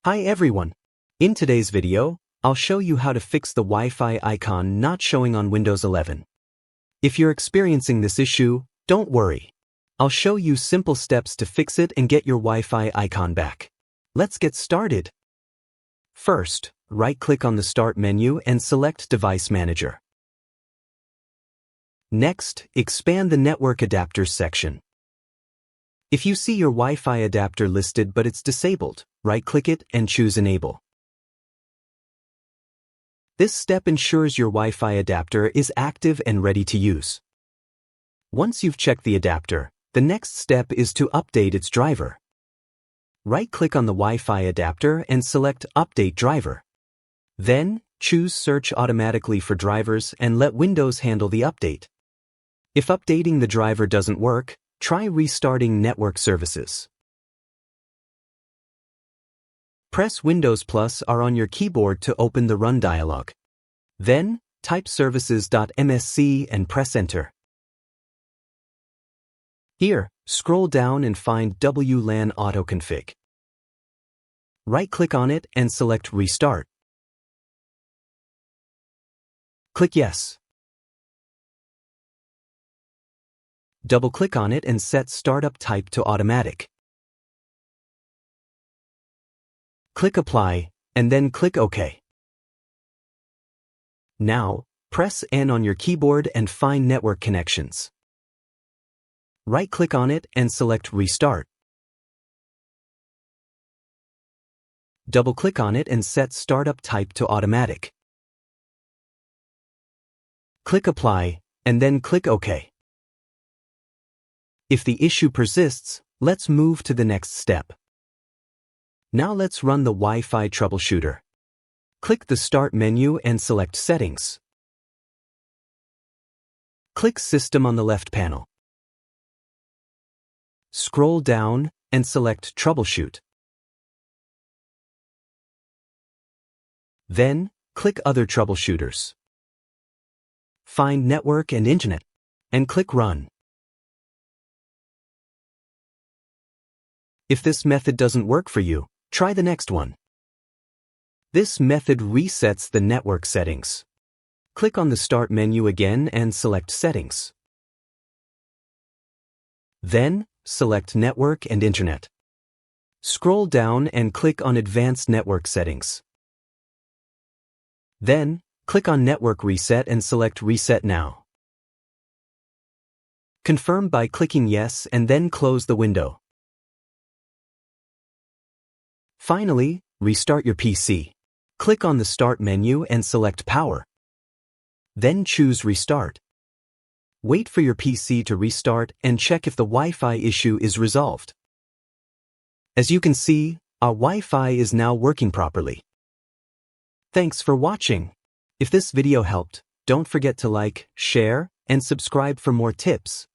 Hi everyone! In today's video, I'll show you how to fix the Wi-Fi icon not showing on Windows 11. If you're experiencing this issue, don't worry. I'll show you simple steps to fix it and get your Wi-Fi icon back. Let's get started. First, right-click on the Start menu and select Device Manager. Next, expand the Network Adapters section. If you see your Wi-Fi adapter listed but it's disabled, right-click it and choose Enable. This step ensures your Wi-Fi adapter is active and ready to use. Once you've checked the adapter, the next step is to update its driver. Right-click on the Wi-Fi adapter and select Update Driver. Then, choose Search automatically for drivers and let Windows handle the update. If updating the driver doesn't work, try restarting network services. Press Windows + R on your keyboard to open the Run dialog. Then, type services.msc and press Enter. Here, scroll down and find WLAN Autoconfig. Right-click on it and select Restart. Click Yes. Double-click on it and set Startup Type to Automatic. Click Apply, and then click OK. Now, press N on your keyboard and find Network Connections. Right-click on it and select Restart. Double-click on it and set Startup Type to Automatic. Click Apply, and then click OK. If the issue persists, let's move to the next step. Now let's run the Wi-Fi Troubleshooter. Click the Start menu and select Settings. Click System on the left panel. Scroll down and select Troubleshoot. Then, click Other Troubleshooters. Find Network and Internet, and click Run. If this method doesn't work for you, try the next one. This method resets the network settings. Click on the Start menu again and select Settings. Then, select Network and Internet. Scroll down and click on Advanced Network Settings. Then, click on Network Reset and select Reset Now. Confirm by clicking Yes and then close the window. Finally, restart your PC. Click on the Start menu and select Power. Then choose Restart. Wait for your PC to restart and check if the Wi-Fi issue is resolved. As you can see, our Wi-Fi is now working properly. Thanks for watching. If this video helped, don't forget to like, share, and subscribe for more tips.